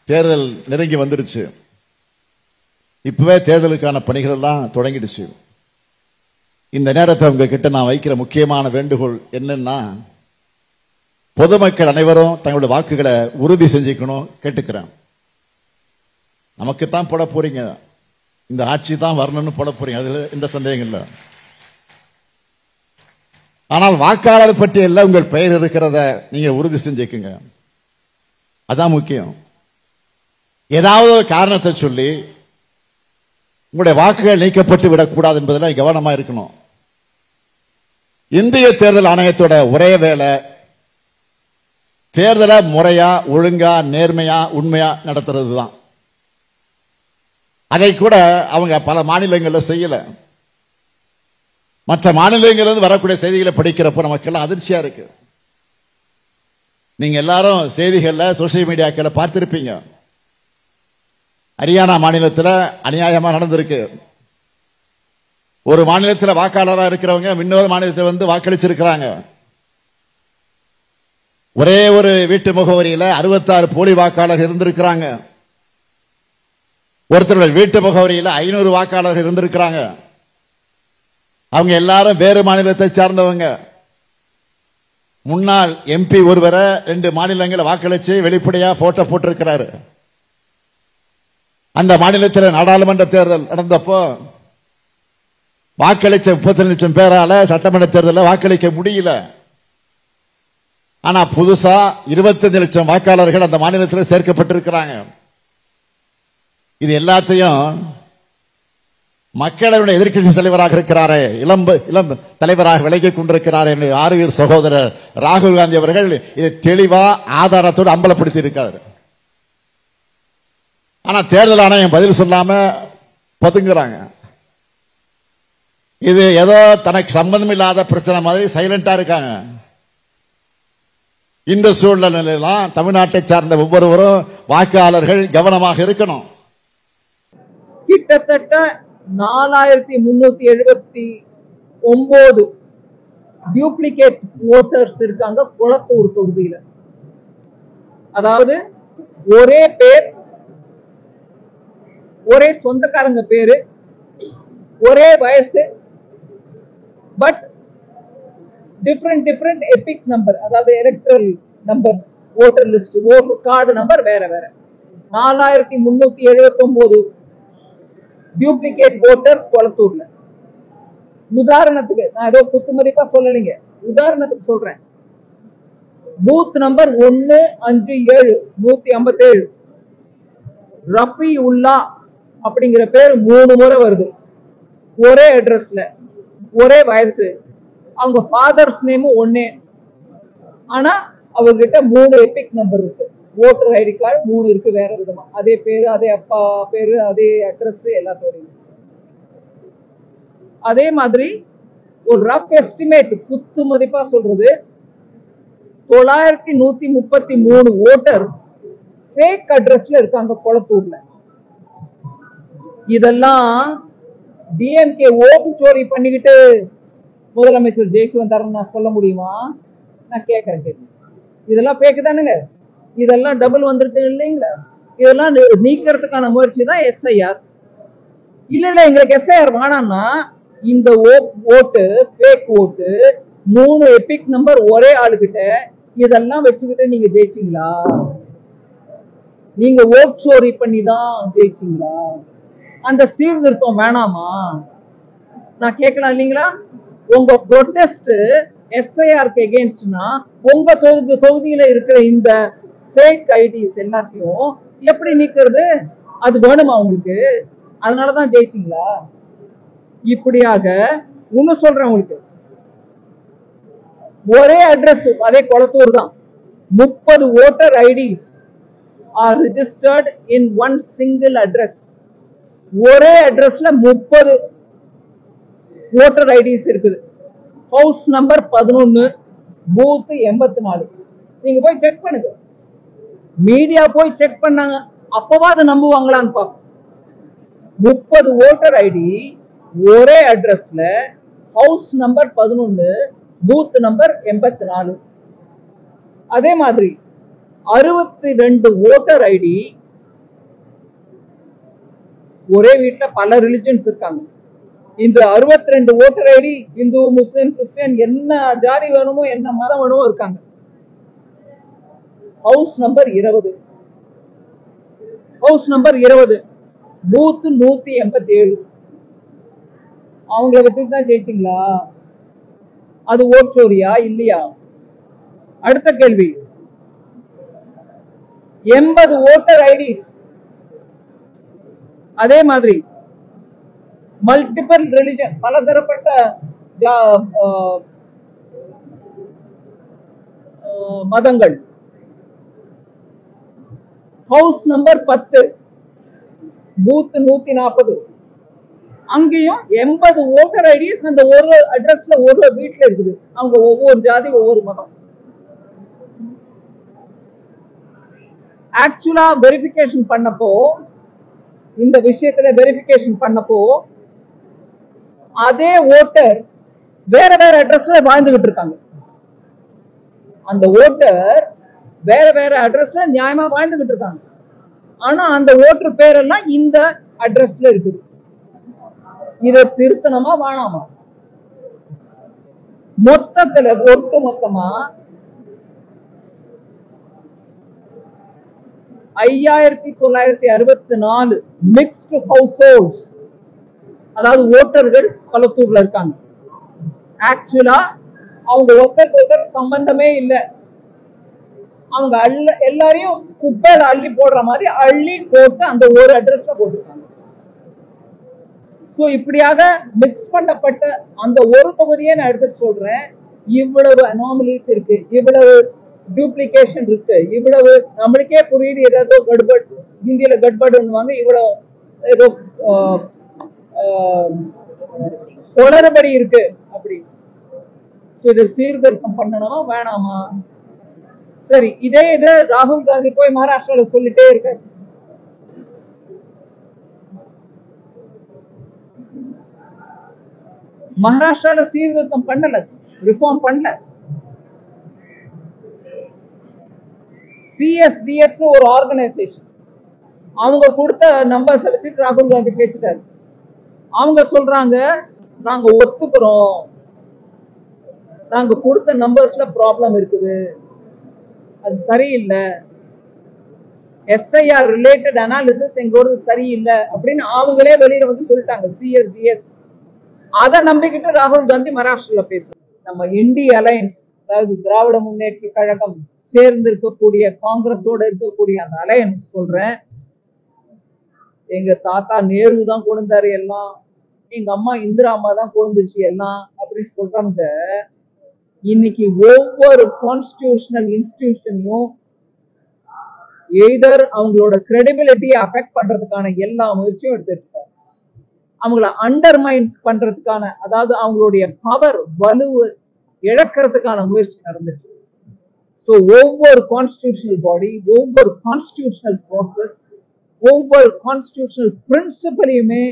தேர்தல் நெருங்கி வந்துருச்சு. இப்பவே தேர்தலுக்கான பணிகள் எல்லாம் தொடங்கிடுச்சு. இந்த நேரத்தை உங்ககிட்ட நான் வைக்கிற முக்கியமான வேண்டுகோள் என்னன்னா, பொதுமக்கள் அனைவரும் தங்களுடைய வாக்குகளை உறுதி செஞ்சுக்கணும் கேட்டுக்கிறேன். நமக்குத்தான் போட போறீங்க, இந்த ஆட்சி தான் வரணும்னு போட போறீங்க, அதுல எந்த சந்தேகம் இல்லை. ஆனால் வாக்காளர் பட்டியலில் உங்கள் பெயர் இருக்கிறத நீங்க உறுதி செஞ்சுக்குங்க, அதான் முக்கியம். ஏதாவது ஒரு காரணத்தை சொல்லி உங்களுடைய வாக்குகள் நீக்கப்பட்டு விடக்கூடாது என்பதில் கவனமா இருக்கணும். இந்திய தேர்தல் ஆணையத்தோட ஒரே வேலை தேர்தலை முறையா, ஒழுங்கா, நேர்மையா, உண்மையா நடத்துறது தான். அதை கூட அவங்க பல மாநிலங்களில் செய்யல. மற்ற மாநிலங்களிலிருந்து வரக்கூடிய செய்திகளை படிக்கிறப்ப நமக்கெல்லாம் அதிர்ச்சியா இருக்கு. நீங்க எல்லாரும் செய்திகள்ல, சோசியல் மீடியாக்களை பார்த்திருப்பீங்க. ஹரியானா மாநிலத்தில் அநியாயமா நடந்திருக்கு. ஒரு மாநிலத்தில் வாக்காளராக இருக்கிறவங்க இன்னொரு மாநிலத்தில் வந்து வாக்களிச்சிருக்கிறாங்க. ஒரே ஒரு வீட்டு முகவரியில் 66 போலி வாக்காளர்கள் இருந்திருக்கிறாங்க. ஒருத்தருடைய வீட்டு முகவரியில் 500 வாக்காளர்கள் இருந்திருக்கிறாங்க. அவங்க எல்லாரும் வேறு மாநிலத்தை சார்ந்தவங்க. முன்னாள் எம்பி ஒருவரை 2 மாநிலங்களை வாக்களிச்சு வெளிப்படையா போட்டோ போட்டிருக்கிறாரு. அந்த மாநிலத்தில் நாடாளுமன்ற தேர்தல் நடந்தப்போ வாக்களிச்ச 30 லட்சம் பேரால சட்டமன்ற தேர்தலில் வாக்களிக்க முடியல. ஆனா புதுசா 25 லட்சம் வாக்காளர்கள் அந்த மாநிலத்தில் சேர்க்கப்பட்டிருக்கிறாங்க. இது எல்லாத்தையும் மக்களுடைய எதிர்க்கட்சி தலைவராக இருக்கிறாரே, இளம் தலைவராக விலகிக் கொண்டிருக்கிறார் என்று ஆர்வீர் சகோதரர் ராகுல் காந்தி அவர்கள் இதை தெளிவா ஆதாரத்தோடு அம்பலப்படுத்தி இருக்காரு. ஆனா தேர்தல் ஆணையம் பதில் சொல்லாம பதுங்குறாங்க. இது ஏதோ தனக்கு சம்பந்தம் இல்லாத பிரச்சனை மாதிரி சைலண்டா இருக்காங்க. இந்த சூழ்நிலையெல்லாம் தமிழ்நாட்டை சார்ந்த ஒவ்வொருவரும் வாக்காளர்கள் கவனமாக இருக்கணும். கிட்டத்தட்ட 4379 டியூப்ளிகேட் ஓட்டர்ஸ் இருக்காங்க குளத்தூர் தொகுதியில. அதாவது ஒரே பேர், ஒரே சொந்தக்காரங்க பேரு, ஒரே வயசு, பட் டிஃபரெண்ட் எபிக் நம்பர், அதாவது electoral numbers, voter list, voter card number வேற வேற. 4379 டியூப்ளிகேட் ஓட்டர்ஸ் குளத்தூர்ல. உதாரணத்துக்கு நான் ஏதோ குத்துமதிப்பா சொல்லலைங்க, உதாரணத்துக்கு சொல்றேன். பூத் நம்பர் 157 157 ரஃபி உல்லா அப்படிங்கிற பேர் 3 முறை வருது. ஒரே அட்ரஸ்ல, ஒரே வயசு, அவங்க ஃபாதர்ஸ் நேமும் ஒன்னே. ஆனா அவர்கிட்ட 3 எபிக் நம்பர் இருக்கு. ஓட்டர் ஐடி கார்டு 3 இருக்கு வேற விதமா. அதே பேரு, அதே அப்பா பேரு, அதே அட்ரஸ் எல்லாத்தோடையும். அதே மாதிரி ஒரு ரஃப் எஸ்டிமேட் குத்து மதிப்பா சொல்றது 9133 ஓட்டர் ஃபேக் அட்ரஸ்ல இருக்காங்க குளத்தூர்ல. இதெல்லாம் டிஎம்கே ஓட்டு சோரி பண்ணிக்கிட்டு முதலமைச்சர் ஜெயிச்சு வந்தாருன்னு நான் சொல்ல முடியுமா? நான் கேட்கறேன் கேள்வி. இதெல்லாம் ஃபேக் தானுங்க. இதெல்லாம் டபுள் வந்துருக்கு இல்லைங்களா? இதெல்லாம் நீக்கிறதுக்கான முயற்சி தான் எஸ்ஐஆர். இல்ல எங்களுக்கு எஸ்ஐஆர் வேணாம்னா இந்த ஓட்டு ஃபேக் ஓட்டு 3 எபிக் நம்பர் ஒரே ஆளுகிட்ட இதெல்லாம் வச்சுக்கிட்டு நீங்க ஜெயிச்சீங்களா? நீங்க ஓட் சோரி பண்ணி தான் ஜெயிச்சீங்களா? அந்த சீர்திருத்தம் வேணாமா? நான் கேட்கலாம் இல்லைங்களா? உங்க ப்ரொடெஸ்ட் எஸ்ஐஆருக்கு எகெயின்ஸ்ட்னா உங்க தொகுதியில இருக்கிற இந்த ஃபேக் ஐடிஸ் எல்லாத்தையும் எப்படி நீக்கிறது? அது வேணுமா உங்களுக்கு? அதனாலதான் ஜெயிச்சீங்களா? இப்படியாக ஒண்ணு சொல்றேன் உங்களுக்கு. ஒரே அட்ரஸ், அதே குளத்தூர் தான். 30 voter IDs R registered in one single address. ஒரே அட்ரஸ்ல 30 ஓட்டர் ஐடிஸ் இருக்குது. House number 11, booth 84. நீங்க போய் செக் பண்ணுங்க. மீடியா போய் செக் பண்ணாங்க, அப்பவாது நம்புவாங்களான்னு பாப்போம். 30 ஓட்டர் ஐடி ஒரே அட்ரஸ்ல, ஹவுஸ் நம்பர் 11, பூத் நம்பர் 84. அதே மாதிரி 62 ஓட்டர் ஐடி ஒரே வீட்டுல பல ரிலிஜன்ஸ் இருக்காங்க. இந்த 62 ஓட்டர் ஐடி இந்து, முஸ்லிம், கிறிஸ்டியன் என்ன ஜாதி வேணுமோ என்ன மதம் வேணுமோ இருக்காங்க. House number 20, house number 20, booth 187. அவங்கள வச்சுட்டு தான் ஜெயிச்சிங்களா? அது ஓட் சோரியா இல்லையா? அடுத்த கேள்வி, 80 ஓட்டர் ஐடிஸ், அதே மாதிரி மல்டிபிள் ரிலிஜன், பலதரப்பட்ட மதங்கள். ஹவுஸ் நம்பர் 10, பூத் 140, அங்கேயும் 80 ஓட்டர் ஐடிஸ் அந்த ஒரு அட்ரஸ்ல ஒரு வீட்டுல இருக்குது. அவங்க ஒவ்வொரு ஜாதி ஒவ்வொரு மதம். ஆக்சுவலா வெரிஃபிகேஷன் பண்ணப்போ, இந்த விஷயத்துல வெரிஃபிகேஷன் பண்ணப்போ அதே ஓட்டர் வேற வேற அட்ரஸ்ல வாழ்ந்துகிட்டு இருக்காங்க. அந்த ஓட்டர் வேற வேற அட்ரஸ்ல நியாயமா வாழ்ந்துகிட்டு இருக்காங்க. ஆனா அந்த ஓட்டர் பேரெல்லாம் இந்த அட்ரஸ்ல இருக்குது. இதை திருத்தணுமா வேணாமா? மொத்தத்துல ஒட்டு மொத்தமா 5964 மிக்ஸ்டு ஹவுஸ் ஹோல்ட்ஸ், அதாவது ஓட்டர்கள் கொளத்தூர்ல இருக்காங்க. ஆக்சுவலா அவங்க ஒருத்தர் சம்பந்தமே இல்லை. அவங்க எல்லாரையும் குப்பையில அள்ளி போடுற மாதிரி அள்ளி போட்டு அந்த ஒரு அட்ரஸ்ல போட்டுருக்காங்க. சோ இப்படியாக மிக்ஸ் பண்ணப்பட்ட அந்த ஒரு தொகுதியை நான் எடுத்துட்டு சொல்றேன். இவ்வளவு அனாமலிஸ் இருக்கு, இவ்வளவு டூப்ளிகேஷன் இருக்கு, இவ்வளவு நம்மளுக்கே புரியுது ஏதோ கட்பட், ஹிந்தியில கட்படுவாங்க, இவ்வளவு ஏதோ குளறுபடி இருக்கு அப்படி. இதை சீர்திருத்தம் பண்ணணுமா வேணாமா? சரி, இதே இது ராகுல் காந்தி போய் மகாராஷ்டிரால சொல்லிட்டே இருக்க. மகாராஷ்டிரால சீர்திருத்தம் பண்ணல, ரிஃபார்ம் பண்ணல. CSDS ஒரு ஆர்கனைசேஷன், அவங்க கொடுத்த நம்பர்ஸ் வச்சுட்டு ராகுல் காந்தி பேசிட்டாரு. அவங்க சொல்றாங்க, நாங்க ஒத்துக்கிறோம், நாங்க கொடுத்த நம்பர்ஸ்ல ப்ராப்ளம் இருக்குது, அது சரியில்லை, SIR ரிலேட்டட் அனாலிசிஸ் எங்களோட சரியில்லை அப்படின்னு அவங்களே வெளியில வந்து சொல்லிட்டாங்க CSDS. அதை நம்பிக்கிட்டு ராகுல் காந்தி மகாராஷ்டிரால பேசுறாங்க. நம்ம இந்திய அலையன்ஸ், அதாவது திராவிட முன்னேற்ற கழகம் சேர்ந்து இருக்கக்கூடிய காங்கிரஸோட இருக்கக்கூடிய அந்த அலையன்ஸ் சொல்றேன், எங்க தாத்தா நேரு தான் கொண்டாரு எல்லாம், எங்க அம்மா இந்திரா அம்மா தான் கொண்டுச்சு எல்லாம் அப்படின்னு சொல்றாங்க. இன்னைக்கு ஒவ்வொரு கான்ஸ்டிடியூஷனல் இன்ஸ்டிடியூஷனையும் எய்தர் அவங்களோட கிரெடிபிலிட்டியை அஃபெக்ட் பண்றதுக்கான எல்லா முயற்சியும் எடுத்துட்டு இருக்காங்க. அவங்கள அண்டர்மைன் பண்றதுக்கான, அதாவது அவங்களுடைய பவர் வலுவை இழக்கிறதுக்கான முயற்சி நடந்துட்டு. ஸோ ஒவ்வொரு கான்ஸ்டிடியூஷனல் பாடி, ஒவ்வொரு கான்ஸ்டிடியூஷனல் ப்ராசஸ், ஒவ்வொரு கான்ஸ்டிடியூஷனல் பிரின்சிபலையுமே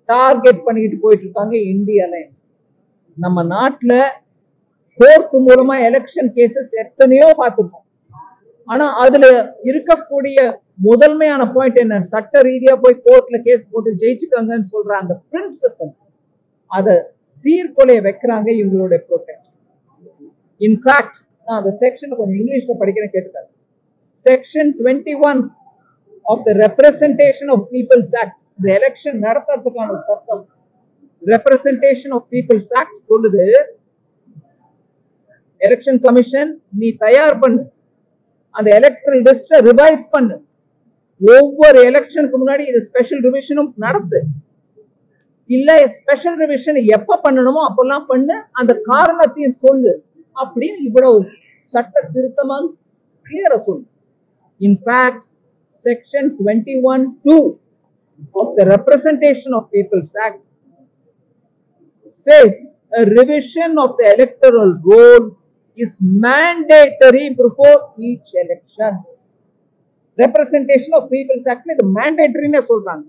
டார்கெட் பண்ணிட்டு போயிட்டு இருக்காங்க இந்திய அலையன்ஸ். நம்ம நாட்டுல கோர்ட் மூலமா எலெக்ஷன் கேசஸ் எத்தனையோ பார்த்துருக்கோம். ஆனா அதுல இருக்கக்கூடிய முதன்மையான பாயிண்ட் என்ன? சட்ட ரீதியா போய் கோர்ட்ல கேஸ் போட்டு ஜெயிச்சுக்காங்கன்னு சொல்ற அந்த பிரின்சிபல், அதை சீர்கொலைய வைக்கிறாங்க இவங்களுடைய ப்ரொடெஸ்ட். இன்ஃபேக்ட் நான் அந்த செக்ஷனை கொஞ்சம் இங்கிலீஷ்ல படிக்கிறேன், கேட்டுக்காரு. Section 21 of the Representation of People's Act, இந்த எலெக்ஷன் நடத்துறதுக்கான சட்டம் Representation of People's Act சொல்லுது, எலெக்ஷன் கமிஷன் நீ தயார் பண்ணு, அந்த எலக்ட்ரல் லிஸ்ட ரிவைஸ் பண்ணு, ஒவ்வொரு எலெக்ஷனுக்கு முன்னாடி இது ஸ்பெஷல் ரிவிஷனும் நடத்து, இல்ல ஸ்பெஷல் ரிவிஷன் எப்ப பண்ணணுமோ அப்பெல்லாம் பண்ணு, அந்த காரணத்தையும் சொல்லு அப்படின்னு இவ்வளவு சட்ட திருத்தமாக கிளியரா சொல்லு. In fact section 21(2) of the Representation of People's Act says a revision of the electoral roll is mandatory before each election. Representation of People's Act இது mandatoryன்னு சொல்றாங்க.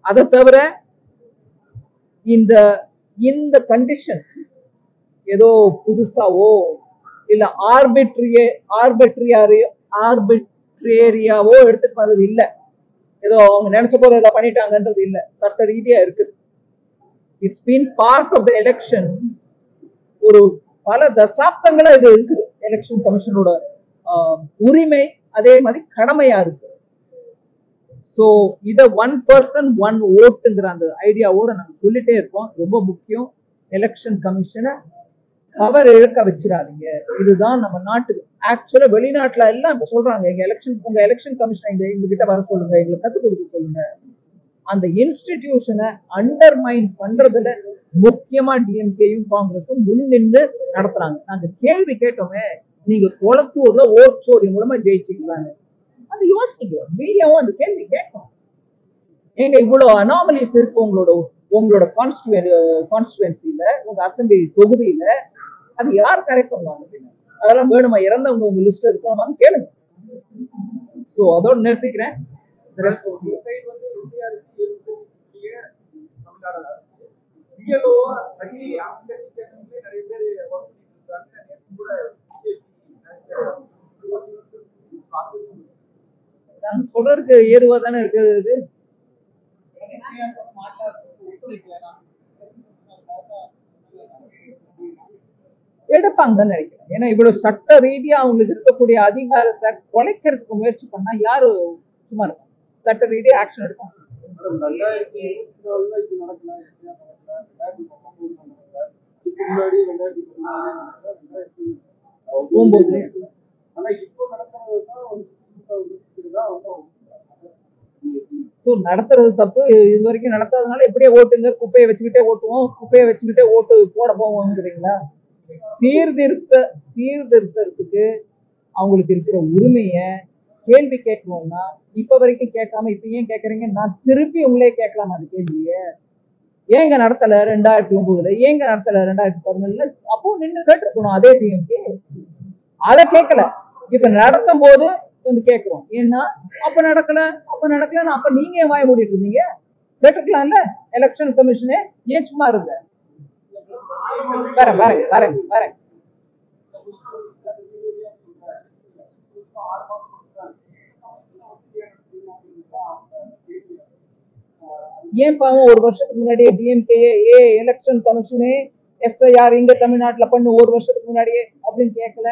அதை தவிர இந்த கண்டிஷன் ஏதோ புதுசாவோ இல்ல ஆர்பிட்ரேரியாவோ எடுத்துட்டு வந்தது இல்லை. ஏதோ அவங்க நினைச்ச போது ஏதோ பண்ணிட்டாங்கன்றது இல்ல, சட்ட ரீதியா இருக்குது. It's been part of the election. ஒரு பல தசாப்தங்களா இது இருக்குது. எலெக்ஷன் கமிஷனோட உரிமை அதே மாதிரி கடமையா இருக்கு. சோ இத ஒன் பர்சன் ஒன் ஓட்டுங்கிற அந்த ஐடியாவோட நம்ம சொல்லிட்டே இருக்கோம். ரொம்ப முக்கியம். எலெக்ஷன் கமிஷனை பவர் இழக்க வச்சிடாதீங்க. இதுதான் நம்ம நாட்டுக்கு. ஆக்சுவலா வெளிநாட்டுல எல்லாம் இப்ப சொல்றாங்க, உங்க எலெக்ஷன் கமிஷன் எங்க கிட்ட வர சொல்லுங்க, எங்களுக்கு கத்துக் கொடுக்க சொல்லுங்க. அந்த இன்ஸ்டிடியூஷனை அண்டர்மைன் பண்றதுல முக்கியமா டிஎம்கேயும் காங்கிரஸும் முன் நின்று நடத்துறாங்க. நாங்க கேள்வி கேட்டோமே, நீங்க கொளத்தூர்ல ஓட்சோரி மூலமா ஜெயிச்சுக்கலாங்க, அது யோசிங்க. மீடியாவும் அந்த கேள்வி கேட்கும். எங்க இவ்வளவு அனாமலிஸ் இருக்கு உங்களோட கான்ஸ்டுவன்சில, உங்க அசம்பிளி தொகுதியில, அது யார் கரெக்ட் பண்ணுவாங்க? அதெல்லாம் வேணுமா? இறந்தவங்க உங்க லிஸ்ட் இருக்கணுமான்னு கேளுங்க. சோ அதோட நிறுத்திக்கிறேன். சொல்றதுக்கு ஏதுவா தானே இருக்குது. எடுப்பாங்கன்னு நினைக்கிறேன். ஏன்னா இவ்வளவு சட்ட ரீதியா அவங்களுக்கு இருக்கக்கூடிய அதிகாரத்தை குலைக்கிறதுக்கு முயற்சி பண்ணா யாரு சும்மா இருக்கும்? சட்ட ரீதியா ஆக்ஷன் எடுப்பாங்க. நடத்துறது தப்பு. இது வரைக்கும் நடத்தாதனால எப்படியே ஓட்டுங்க, குப்பையை வச்சுக்கிட்டே ஓட்டுவோம், குப்பையை வச்சுக்கிட்டே ஓட்டு போட போவோங்கிறீங்களா? சீர்திருத்தத்துக்கு அவங்களுக்கு இருக்கிற உரிமைய கேள்வி கேட்கணும்னா இப்ப வரைக்கும் கேட்காம இப்ப ஏன் கேட்கறீங்க? நான் திருப்பி உங்களே கேட்கலாம் அந்த கேள்விய. ஏங்க நடத்தல 2009, ஏங்க நடத்தல 2014? அப்போ நின்று கேட்டிருக்கணும் அதே டிஎம்கே. அதை கேட்கல. இப்ப நடத்தும் போது வந்து கேட்கிறோம். ஏன்னா அப்ப நடக்கலன்னு அப்ப நீங்க ஏன் வாய மூடிட்டு இருந்தீங்க? கேட்டுக்கலாம்ல. எலெக்ஷன் கமிஷனே ஏன் சும்மா இருந்த? வரேன். ஏன் பாவம் ஒரு வருஷத்துக்கு முன்னாடியே டிஎம்கே எலெக்ஷன் கமிஷனே எஸ்ஐஆர் இங்க தமிழ்நாட்டுல பண்ணு ஒரு வருஷத்துக்கு முன்னாடியே அப்படின்னு கேட்கல?